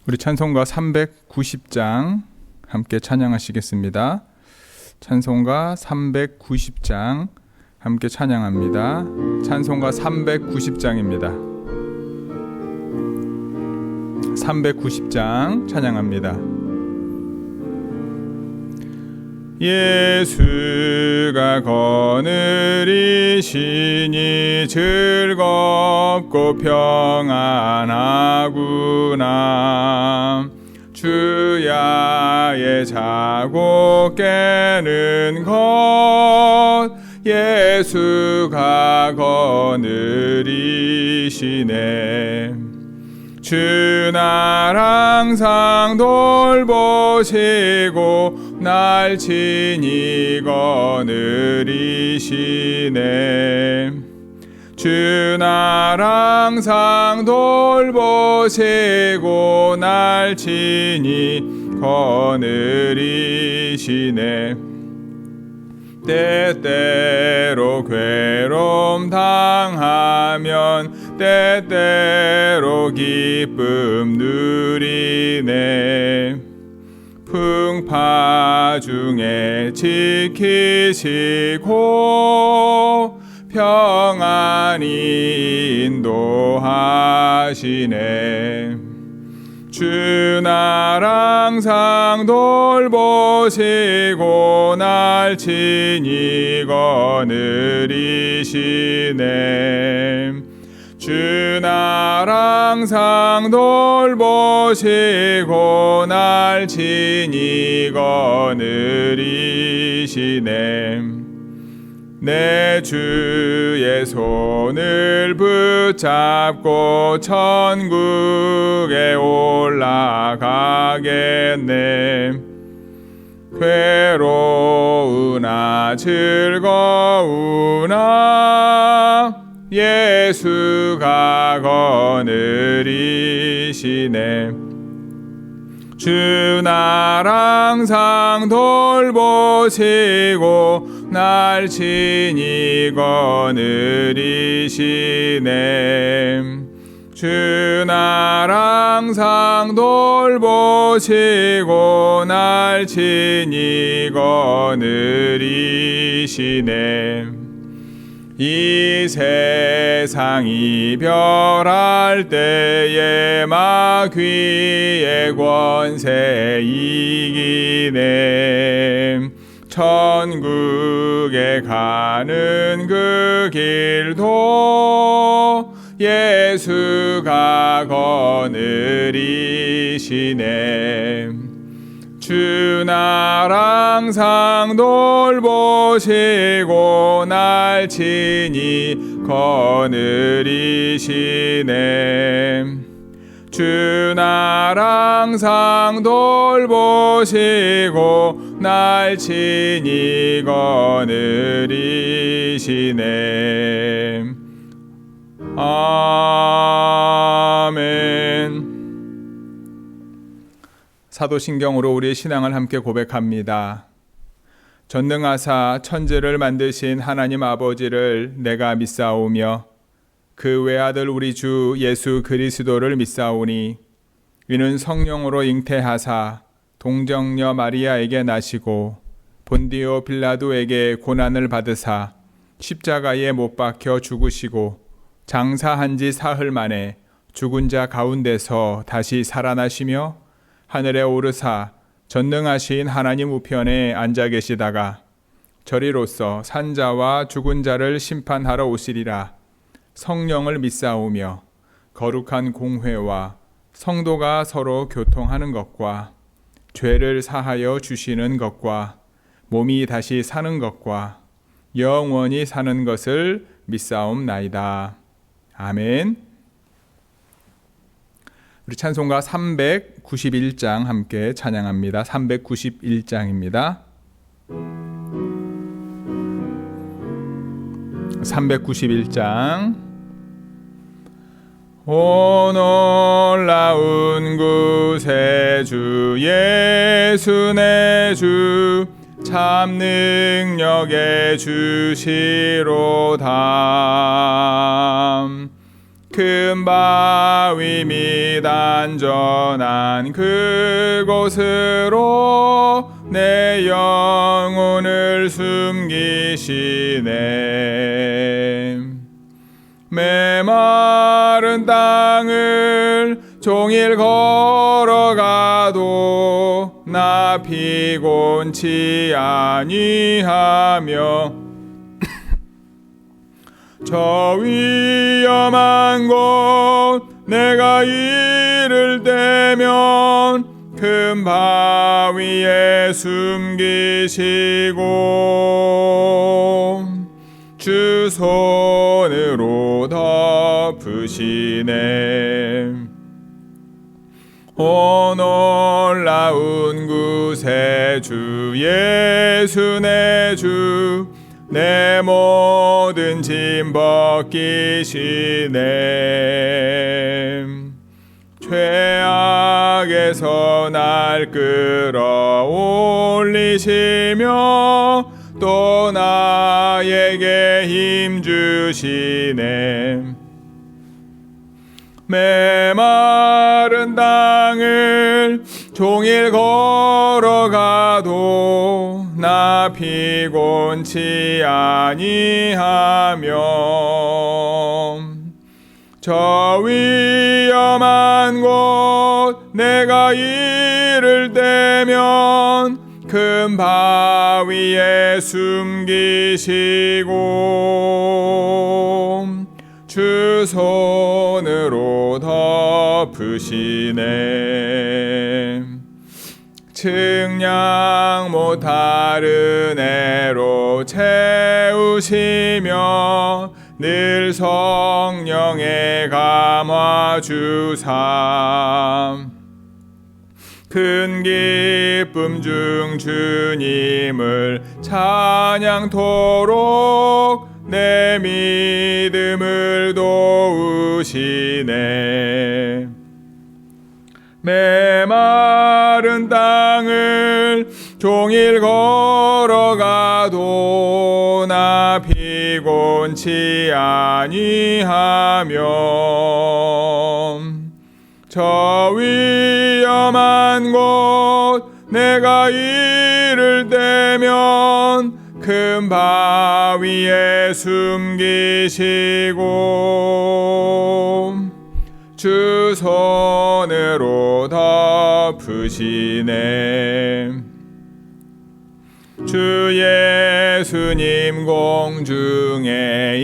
우리 찬송가 390장 함께 찬양하시겠습니다. 찬송가 390장 함께 찬양합니다. 찬송가 390장입니다. 390장 찬양합니다. 예수가 거느리시니 즐겁고 평안하구나. 주야의 자고 깨는 것 예수가 거느리시네. 주 날 항상 돌보시고 날 친히 거느리시네. 주 날 항상 돌보시고 날 친히 거느리시네. 때때로 괴로움 당하면 때때로 기쁨 누리네. 풍파 중에 지키시고 평안히 인도하시네. 주 날 항상 돌보시고 날 친히 거느리시네. 주 날 항상 돌보시고 날 친히 거느리시네. 내 주의 손을 붙잡고 천국에 올라가겠네. 괴로우나 즐거우나 예수가 거느리시네. 주 날 항상 돌보시고 날 친히 거느리시네. 주 날 항상 돌보시고 날 친히 거느리시네. 이 세상 이별할 때에 마귀의 권세 이기네. 천국에 가는 그 길도 예수가 거느리시네. 주 날 항상 돌보시고 날 친히 거느리시네. 주 날 항상 돌보시고 날 친히 거느리시네. 아멘. 사도신경으로 우리의 신앙을 함께 고백합니다. 전능하사 천지를 만드신 하나님 아버지를 내가 믿사오며 그 외아들 우리 주 예수 그리스도를 믿사오니 이는 성령으로 잉태하사 동정녀 마리아에게 나시고 본디오 빌라도에게 고난을 받으사 십자가에 못 박혀 죽으시고 장사한 지 사흘 만에 죽은 자 가운데서 다시 살아나시며 하늘에 오르사 전능하신 하나님 우편에 앉아 계시다가 저리로서 산자와 죽은 자를 심판하러 오시리라. 성령을 믿사오며 거룩한 공회와 성도가 서로 교통하는 것과 죄를 사하여 주시는 것과 몸이 다시 사는 것과 영원히 사는 것을 믿사옵나이다. 아멘. 우리 찬송가 391장 함께 찬양합니다. 391장입니다. 391장. 오 놀라운 구세주 예수 내 주 참 능력의 주시로다. 큰 바위 및 안전한 그곳으로 내 영혼을 숨기시네. 메마른 땅을 종일 걸어가도 나 피곤치 아니하며 저 위험한 곳 내가 이를 때면 큰 바위에 숨기시고 주 손으로 덮으시네. 오 놀라운 구세 주 예수 내 주 내 모든 짐 벗기시네. 죄악에서 날 끌어올리시며 또 나에게 힘 주시네. 메마른 땅을 종일 걸어가도 나 피곤치 아니하며 저 위험한 곳 내가 이를 때면 큰 바위에 숨기시고 주 손으로 덮으시네. 측량 못할 은혜로 채우시며 늘 성령의 감화 주사 큰 기쁨 중 주님을 찬양토록 내 믿음을 도우시네. 메마른 땅을 종일 걸어가도 나 피곤치 아니하며 저 위험한 곳 내가 이를 때면 큰 바위에 숨기시고 주 손으로 덮으시네. 주 예수님 공중에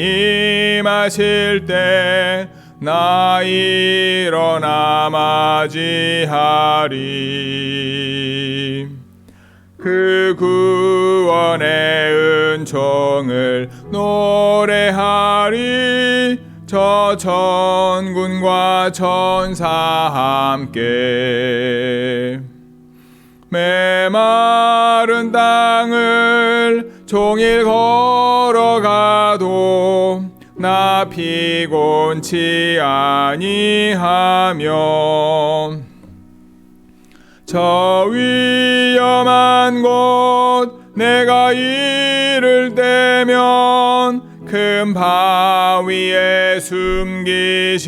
임하실 때 나 일어나 맞이하리. 그 구원의 은총을 노래하리. 저 천군과 천사 함께 메마른 땅을 종일 걸어가도 나 피곤치 아니하며 저 위험한 곳 내가 이를 때면 큰 바위에 숨기시고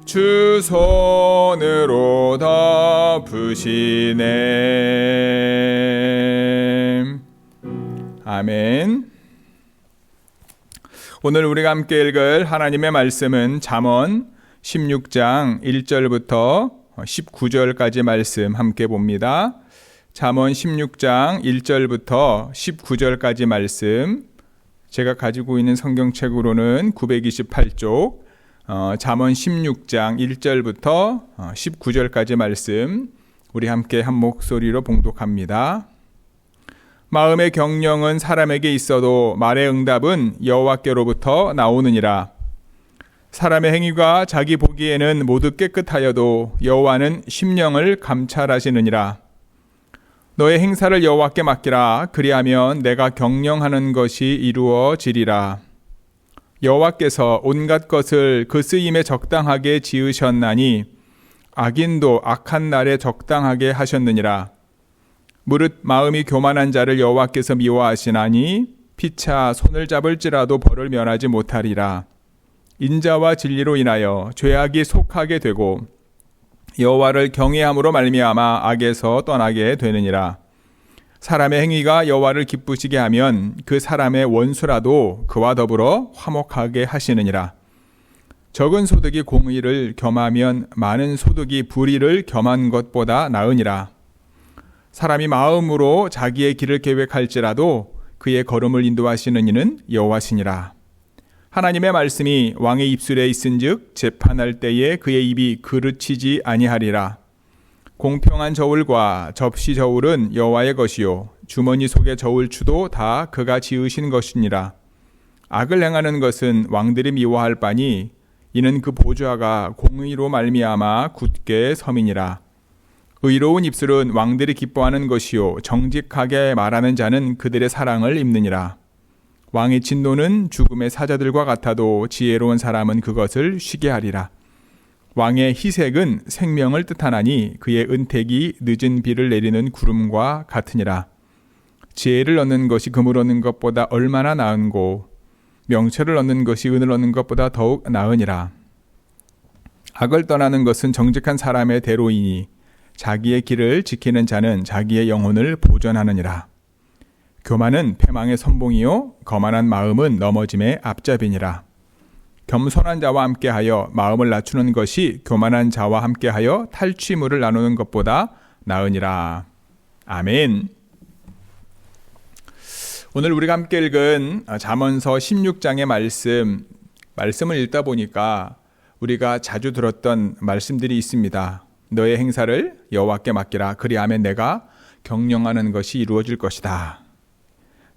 주 손으로 덮으시네. 아멘. 오늘 우리가 함께 읽을 하나님의 말씀은 잠언 16장 1절부터 19절까지 말씀 함께 봅니다. 잠언 16장 1절부터 19절까지 말씀, 제가 가지고 있는 성경책으로는 928쪽, 잠언 16장 1절부터 19절까지 말씀, 우리 함께 한 목소리로 봉독합니다. 마음의 경영은 사람에게 있어도 말의 응답은 여호와께로부터 나오느니라. 사람의 행위가 자기 보기에는 모두 깨끗하여도 여호와는 심령을 감찰하시느니라. 너의 행사를 여호와께 맡기라. 그리하면 내가 경영하는 것이 이루어지리라. 여호와께서 온갖 것을 그 쓰임에 적당하게 지으셨나니 악인도 악한 날에 적당하게 하셨느니라. 무릇 마음이 교만한 자를 여호와께서 미워하시나니 피차 손을 잡을지라도 벌을 면하지 못하리라. 인자와 진리로 인하여 죄악이 속하게 되고 여호와를 경외함으로 말미암아 악에서 떠나게 되느니라. 사람의 행위가 여호와를 기쁘시게 하면 그 사람의 원수라도 그와 더불어 화목하게 하시느니라. 적은 소득이 공의를 겸하면 많은 소득이 불의를 겸한 것보다 나으니라. 사람이 마음으로 자기의 길을 계획할지라도 그의 걸음을 인도하시는 이는 여호와시니라. 하나님의 말씀이 왕의 입술에 있은즉 재판할 때에 그의 입이 그르치지 아니하리라. 공평한 저울과 접시 저울은 여호와의 것이요 주머니 속의 저울추도 다 그가 지으신 것이니라. 악을 행하는 것은 왕들이 미워할 바니 이는 그 보좌가 공의로 말미암아 굳게 섬이니라. 의로운 입술은 왕들이 기뻐하는 것이요 정직하게 말하는 자는 그들의 사랑을 입느니라. 왕의 진노는 죽음의 사자들과 같아도 지혜로운 사람은 그것을 쉬게 하리라. 왕의 희색은 생명을 뜻하나니 그의 은택이 늦은 비를 내리는 구름과 같으니라. 지혜를 얻는 것이 금을 얻는 것보다 얼마나 나은고 명철을 얻는 것이 은을 얻는 것보다 더욱 나으니라. 악을 떠나는 것은 정직한 사람의 대로이니 자기의 길을 지키는 자는 자기의 영혼을 보존하느니라. 교만은 패망의 선봉이요 거만한 마음은 넘어짐의 앞잡이니라. 겸손한 자와 함께하여 마음을 낮추는 것이 교만한 자와 함께하여 탈취물을 나누는 것보다 나으니라. 아멘. 오늘 우리가 함께 읽은 잠언서 16장의 말씀을 읽다 보니까 우리가 자주 들었던 말씀들이 있습니다. 너의 행사를 여호와께 맡기라. 그리하면 내가 경영하는 것이 이루어질 것이다.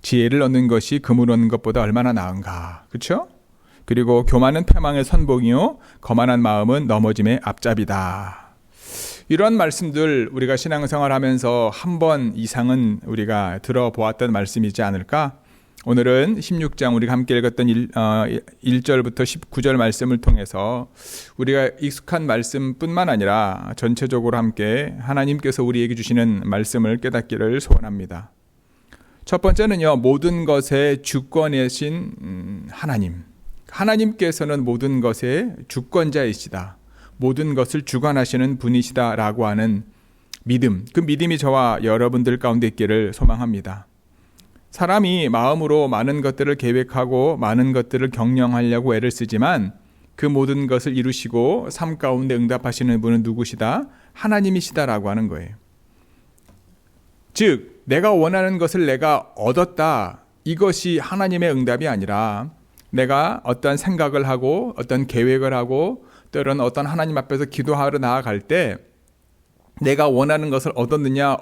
지혜를 얻는 것이 금을 얻는 것보다 얼마나 나은가. 그렇죠? 그리고 교만은 패망의 선봉이요 거만한 마음은 넘어짐의 앞잡이다. 이런 말씀들 우리가 신앙생활하면서 한 번 이상은 우리가 들어보았던 말씀이지 않을까? 오늘은 16장 우리가 함께 읽었던 1절부터 19절 말씀을 통해서 우리가 익숙한 말씀뿐만 아니라 전체적으로 함께 하나님께서 우리에게 주시는 말씀을 깨닫기를 소원합니다. 첫 번째는요, 모든 것의 주권이신 하나님. 하나님께서는 모든 것의 주권자이시다. 모든 것을 주관하시는 분이시다라고 하는 믿음. 그 믿음이 저와 여러분들 가운데 있기를 소망합니다. 사람이 마음으로 많은 것들을 계획하고 많은 것들을 경영하려고 애를 쓰지만 그 모든 것을 이루시고 삶 가운데 응답하시는 분은 누구시다? 하나님이시다라고 하는 거예요. 즉, 내가 원하는 것을 내가 얻었다. 이것이 하나님의 응답이 아니라 내가 어떤 생각을 하고 어떤 계획을 하고 때로는 어떤 하나님 앞에서 기도하러 나아갈 때 내가 원하는 것을 얻었느냐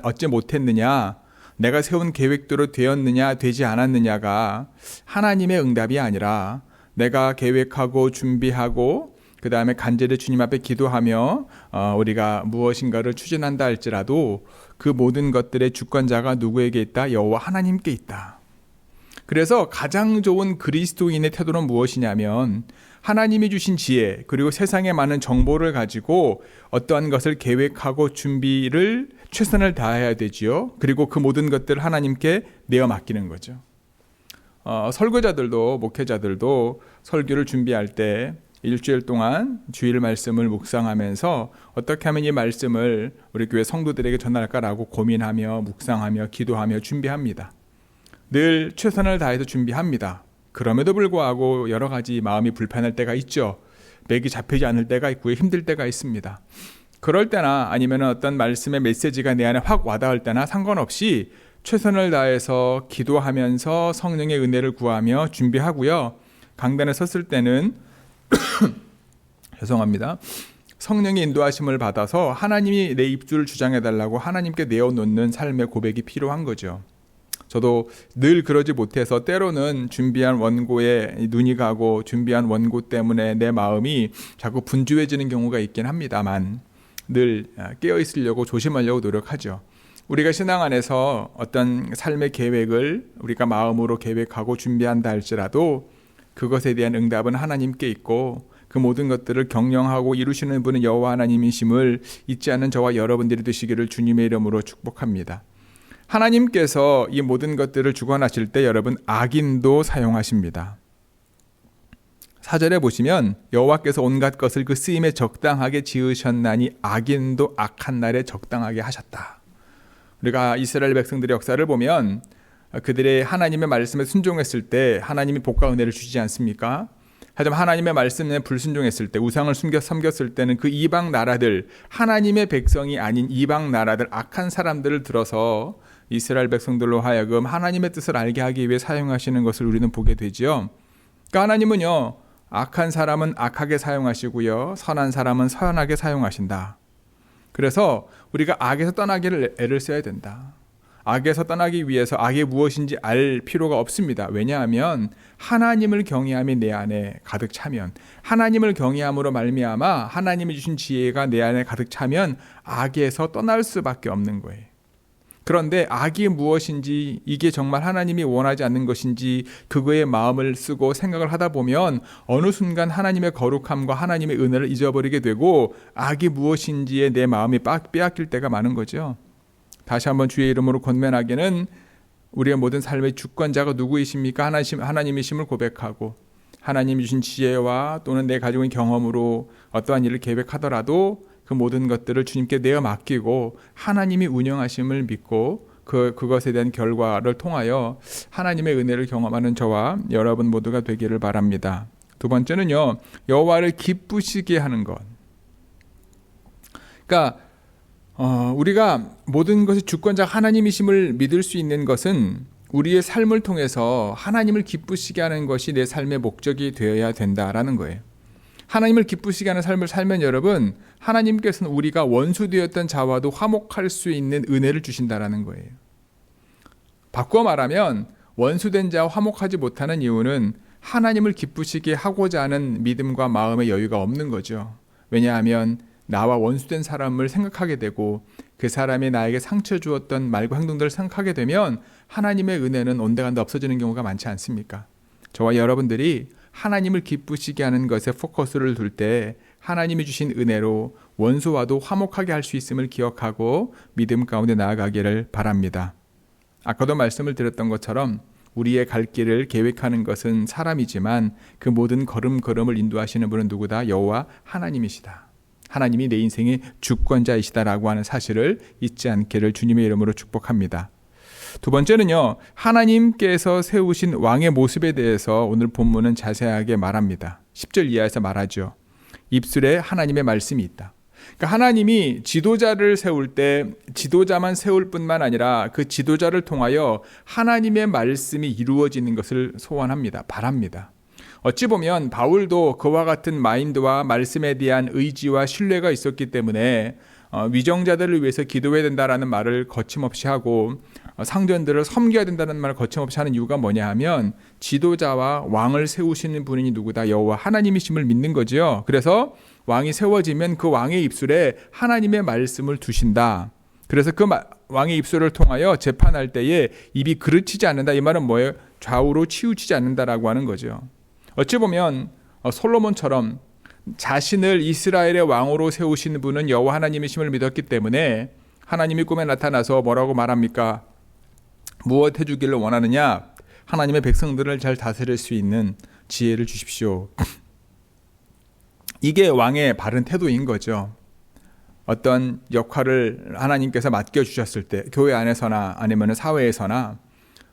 얻지 못했느냐 내가 세운 계획대로 되었느냐 되지 않았느냐가 하나님의 응답이 아니라 내가 계획하고 준비하고 그 다음에 간절히 주님 앞에 기도하며 우리가 무엇인가를 추진한다 할지라도 그 모든 것들의 주권자가 누구에게 있다? 여호와 하나님께 있다. 그래서 가장 좋은 그리스도인의 태도는 무엇이냐면 하나님이 주신 지혜 그리고 세상에 많은 정보를 가지고 어떠한 것을 계획하고 준비를 최선을 다해야 되지요. 그리고 그 모든 것들을 하나님께 내어 맡기는 거죠. 설교자들도 목회자들도 설교를 준비할 때 일주일 동안 주일 말씀을 묵상하면서 어떻게 하면 이 말씀을 우리 교회 성도들에게 전할까라고 고민하며 묵상하며 기도하며 준비합니다. 늘 최선을 다해서 준비합니다. 그럼에도 불구하고 여러 가지 마음이 불편할 때가 있죠. 맥이 잡히지 않을 때가 있고요. 힘들 때가 있습니다. 그럴 때나 아니면 어떤 말씀의 메시지가 내 안에 확 와닿을 때나 상관없이 최선을 다해서 기도하면서 성령의 은혜를 구하며 준비하고요. 강단에 섰을 때는 죄송합니다. 성령의 인도하심을 받아서 하나님이 내 입술을 주장해달라고 하나님께 내어놓는 삶의 고백이 필요한 거죠. 저도 늘 그러지 못해서 때로는 준비한 원고에 눈이 가고 준비한 원고 때문에 내 마음이 자꾸 분주해지는 경우가 있긴 합니다만 늘 깨어있으려고 조심하려고 노력하죠. 우리가 신앙 안에서 어떤 삶의 계획을 우리가 마음으로 계획하고 준비한다 할지라도 그것에 대한 응답은 하나님께 있고 그 모든 것들을 경영하고 이루시는 분은 여호와 하나님이심을 잊지 않는 저와 여러분들이 되시기를 주님의 이름으로 축복합니다. 하나님께서 이 모든 것들을 주관하실 때 여러분 악인도 사용하십니다. 4절에 보시면 여호와께서 온갖 것을 그 쓰임에 적당하게 지으셨나니 악인도 악한 날에 적당하게 하셨다. 우리가 이스라엘 백성들의 역사를 보면 그들의 하나님의 말씀에 순종했을 때 하나님이 복과 은혜를 주시지 않습니까? 하지만 하나님의 말씀에 불순종했을 때, 우상을 섬겼을 때는 그 이방 나라들, 하나님의 백성이 아닌 이방 나라들, 악한 사람들을 들어서 이스라엘 백성들로 하여금 하나님의 뜻을 알게 하기 위해 사용하시는 것을 우리는 보게 되지요. 그러니까 하나님은요, 악한 사람은 악하게 사용하시고요, 선한 사람은 선하게 사용하신다. 그래서 우리가 악에서 떠나기를 애를 써야 된다. 악에서 떠나기 위해서 악이 무엇인지 알 필요가 없습니다. 왜냐하면 하나님을 경외함이 내 안에 가득 차면, 하나님을 경외함으로 말미암아 하나님이 주신 지혜가 내 안에 가득 차면 악에서 떠날 수밖에 없는 거예요. 그런데 악이 무엇인지, 이게 정말 하나님이 원하지 않는 것인지 그거에 마음을 쓰고 생각을 하다 보면 어느 순간 하나님의 거룩함과 하나님의 은혜를 잊어버리게 되고 악이 무엇인지에 내 마음이 빼앗길 때가 많은 거죠. 다시 한번 주의 이름으로 권면하기는 우리의 모든 삶의 주권자가 누구이십니까? 하나님이심을 고백하고 하나님이 주신 지혜와 또는 내 가지고 있는 경험으로 어떠한 일을 계획하더라도 그 모든 것들을 주님께 내어 맡기고 하나님이 운영하심을 믿고 그것에 대한 결과를 통하여 하나님의 은혜를 경험하는 저와 여러분 모두가 되기를 바랍니다. 두 번째는요, 여호와를 기쁘시게 하는 것. 그러니까 우리가 모든 것의 주권자 하나님이심을 믿을 수 있는 것은 우리의 삶을 통해서 하나님을 기쁘시게 하는 것이 내 삶의 목적이 되어야 된다라는 거예요. 하나님을 기쁘시게 하는 삶을 살면 여러분, 하나님께서는 우리가 원수되었던 자와도 화목할 수 있는 은혜를 주신다라는 거예요. 바꾸어 말하면 원수된 자와 화목하지 못하는 이유는 하나님을 기쁘시게 하고자 하는 믿음과 마음의 여유가 없는 거죠. 왜냐하면 나와 원수된 사람을 생각하게 되고 그 사람이 나에게 상처 주었던 말과 행동들을 생각하게 되면 하나님의 은혜는 온데간데 없어지는 경우가 많지 않습니까? 저와 여러분들이 하나님을 기쁘시게 하는 것에 포커스를 둘 때 하나님이 주신 은혜로 원수와도 화목하게 할 수 있음을 기억하고 믿음 가운데 나아가기를 바랍니다. 아까도 말씀을 드렸던 것처럼 우리의 갈 길을 계획하는 것은 사람이지만 그 모든 걸음걸음을 인도하시는 분은 누구다? 여호와 하나님이시다. 하나님이 내 인생의 주권자이시다라고 하는 사실을 잊지 않기를 주님의 이름으로 축복합니다. 두 번째는요, 하나님께서 세우신 왕의 모습에 대해서 오늘 본문은 자세하게 말합니다. 10절 이하에서 말하죠. 입술에 하나님의 말씀이 있다. 그러니까 하나님이 지도자를 세울 때 지도자만 세울 뿐만 아니라 그 지도자를 통하여 하나님의 말씀이 이루어지는 것을 소원합니다. 바랍니다. 어찌 보면 바울도 그와 같은 마인드와 말씀에 대한 의지와 신뢰가 있었기 때문에 위정자들을 위해서 기도해야 된다라는 말을 거침없이 하고 상전들을 섬겨야 된다는 말을 거침없이 하는 이유가 뭐냐 하면 지도자와 왕을 세우시는 분이 누구다? 여호와 하나님이심을 믿는 거죠. 그래서 왕이 세워지면 그 왕의 입술에 하나님의 말씀을 두신다. 그래서 그 왕의 입술을 통하여 재판할 때에 입이 그르치지 않는다. 이 말은 뭐예요? 좌우로 치우치지 않는다라고 하는 거죠. 어찌 보면 솔로몬처럼 자신을 이스라엘의 왕으로 세우신 분은 여호와 하나님이심을 믿었기 때문에 하나님이 꿈에 나타나서 뭐라고 말합니까? 무엇 해주기를 원하느냐? 하나님의 백성들을 잘 다스릴 수 있는 지혜를 주십시오. 이게 왕의 바른 태도인 거죠. 어떤 역할을 하나님께서 맡겨주셨을 때 교회 안에서나 아니면 사회에서나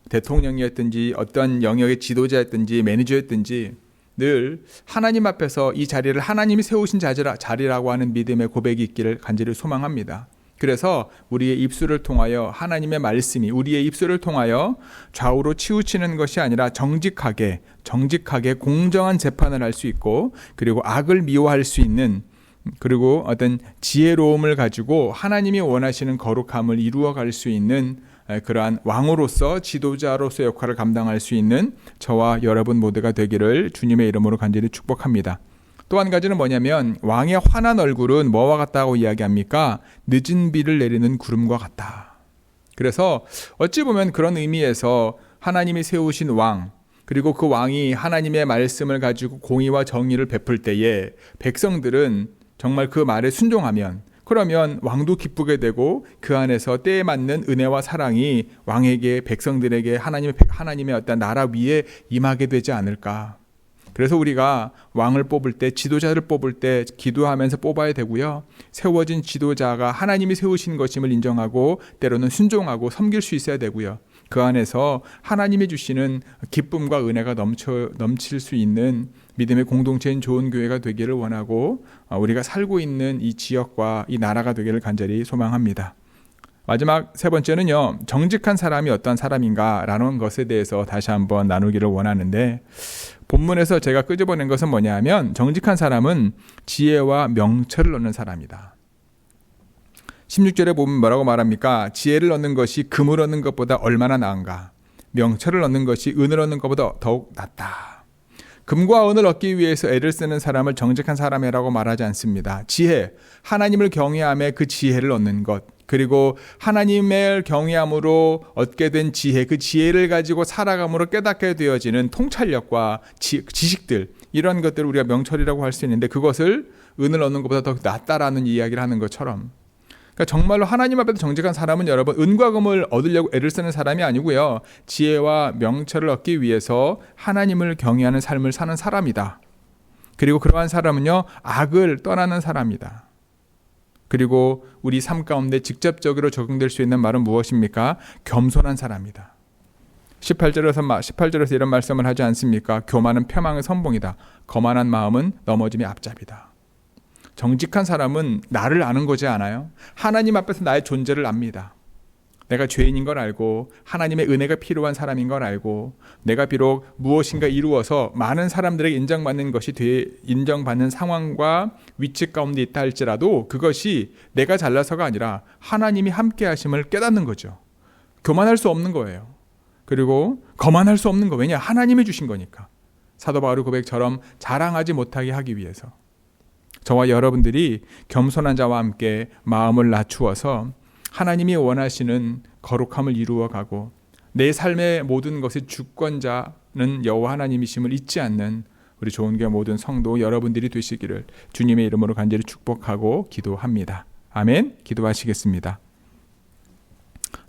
대통령이었든지 어떤 영역의 지도자였든지 매니저였든지 늘 하나님 앞에서 이 자리를 하나님이 세우신 자리라고 하는 믿음의 고백이 있기를 간절히 소망합니다. 그래서 우리의 입술을 통하여 하나님의 말씀이 우리의 입술을 통하여 좌우로 치우치는 것이 아니라 정직하게 공정한 재판을 할 수 있고 그리고 악을 미워할 수 있는 그리고 어떤 지혜로움을 가지고 하나님이 원하시는 거룩함을 이루어갈 수 있는 그러한 왕으로서 지도자로서 역할을 감당할 수 있는 저와 여러분 모두가 되기를 주님의 이름으로 간절히 축복합니다. 또 한 가지는 뭐냐면 왕의 환한 얼굴은 뭐와 같다고 이야기합니까? 늦은 비를 내리는 구름과 같다. 그래서 어찌 보면 그런 의미에서 하나님이 세우신 왕 그리고 그 왕이 하나님의 말씀을 가지고 공의와 정의를 베풀 때에 백성들은 정말 그 말에 순종하면 그러면 왕도 기쁘게 되고 그 안에서 때에 맞는 은혜와 사랑이 왕에게 백성들에게 하나님의 어떤 나라 위에 임하게 되지 않을까. 그래서 우리가 왕을 뽑을 때, 지도자를 뽑을 때 기도하면서 뽑아야 되고요. 세워진 지도자가 하나님이 세우신 것임을 인정하고 때로는 순종하고 섬길 수 있어야 되고요. 그 안에서 하나님이 주시는 기쁨과 은혜가 넘칠 수 있는 믿음의 공동체인 좋은 교회가 되기를 원하고 우리가 살고 있는 이 지역과 이 나라가 되기를 간절히 소망합니다. 마지막 세 번째는요, 정직한 사람이 어떤 사람인가라는 것에 대해서 다시 한번 나누기를 원하는데, 본문에서 제가 끄집어낸 것은 뭐냐면 정직한 사람은 지혜와 명철을 얻는 사람이다. 16절에 보면 뭐라고 말합니까? 지혜를 얻는 것이 금을 얻는 것보다 얼마나 나은가? 명철을 얻는 것이 은을 얻는 것보다 더욱 낫다. 금과 은을 얻기 위해서 애를 쓰는 사람을 정직한 사람이라고 말하지 않습니다. 지혜, 하나님을 경외함에 그 지혜를 얻는 것, 그리고 하나님을 경외함으로 얻게 된 지혜, 그 지혜를 가지고 살아감으로 깨닫게 되어지는 통찰력과 지식들, 이런 것들을 우리가 명철이라고 할 수 있는데, 그것을 은을 얻는 것보다 더 낫다라는 이야기를 하는 것처럼, 그러니까 정말로 하나님 앞에서 정직한 사람은 여러분 은과 금을 얻으려고 애를 쓰는 사람이 아니고요, 지혜와 명철을 얻기 위해서 하나님을 경외하는 삶을 사는 사람이다. 그리고 그러한 사람은요, 악을 떠나는 사람이다. 그리고 우리 삶 가운데 직접적으로 적용될 수 있는 말은 무엇입니까? 겸손한 사람이다. 18절에서 이런 말씀을 하지 않습니까? 교만은 폐망의 선봉이다. 거만한 마음은 넘어짐의 앞잡이다. 정직한 사람은 나를 아는 거지 않아요? 하나님 앞에서 나의 존재를 압니다. 내가 죄인인 걸 알고 하나님의 은혜가 필요한 사람인 걸 알고 내가 비록 무엇인가 이루어서 많은 사람들에게 인정받는 상황과 위치 가운데 있다 할지라도 그것이 내가 잘나서가 아니라 하나님이 함께 하심을 깨닫는 거죠. 교만할 수 없는 거예요. 그리고 거만할 수 없는 거. 왜냐? 하나님이 주신 거니까. 사도 바울의 고백처럼 자랑하지 못하게 하기 위해서. 저와 여러분들이 겸손한 자와 함께 마음을 낮추어서 하나님이 원하시는 거룩함을 이루어가고 내 삶의 모든 것의 주권자는 여호와 하나님이심을 잊지 않는 우리 좋은교회 모든 성도 여러분들이 되시기를 주님의 이름으로 간절히 축복하고 기도합니다. 아멘. 기도하시겠습니다.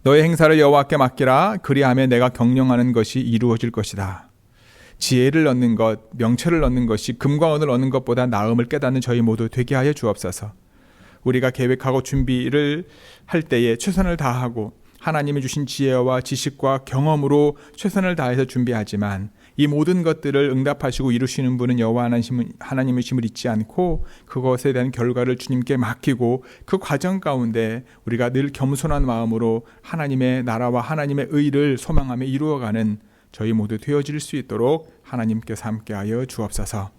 너의 행사를 여호와께 맡기라. 그리하면 내가 경영하는 것이 이루어질 것이다. 지혜를 얻는 것, 명철을 얻는 것이 금과 은을 얻는 것보다 나음을 깨닫는 저희 모두 되게 하여 주옵소서. 우리가 계획하고 준비를 할 때에 최선을 다하고 하나님이 주신 지혜와 지식과 경험으로 최선을 다해서 준비하지만 이 모든 것들을 응답하시고 이루시는 분은 여호와 하나님이심을 잊지 않고 그것에 대한 결과를 주님께 맡기고 그 과정 가운데 우리가 늘 겸손한 마음으로 하나님의 나라와 하나님의 의를 소망하며 이루어가는 저희 모두 되어질 수 있도록 하나님께서 함께하여 주옵소서.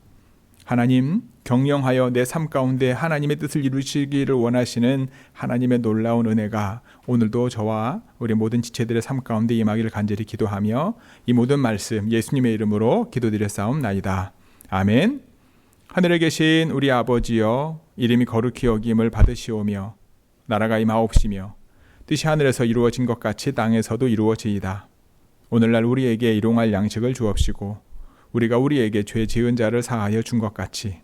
하나님, 경영하여 내 삶 가운데 하나님의 뜻을 이루시기를 원하시는 하나님의 놀라운 은혜가 오늘도 저와 우리 모든 지체들의 삶 가운데 임하기를 간절히 기도하며 이 모든 말씀 예수님의 이름으로 기도드렸사옵나이다. 아멘. 하늘에 계신 우리 아버지여, 이름이 거룩히 여김을 받으시오며 나라가 임하옵시며 뜻이 하늘에서 이루어진 것 같이 땅에서도 이루어지이다. 오늘날 우리에게 일용할 양식을 주옵시고 우리가 우리에게 죄 지은 자를 사하여 준 것 같이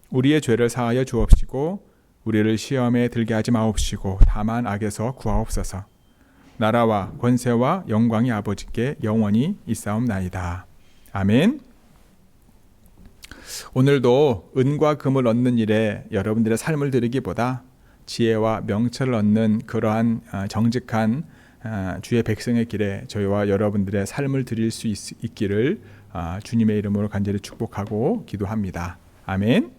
우리의 죄를 사하여 주옵시고 우리를 시험에 들게 하지 마옵시고 다만 악에서 구하옵소서. 나라와 권세와 영광이 아버지께 영원히 있사옵나이다. 아멘. 오늘도 은과 금을 얻는 일에 여러분들의 삶을 드리기보다 지혜와 명철을 얻는 그러한 정직한 주의 백성의 길에 저희와 여러분들의 삶을 드릴 수 있기를 주님의 이름으로 간절히 축복하고 기도합니다. 아멘.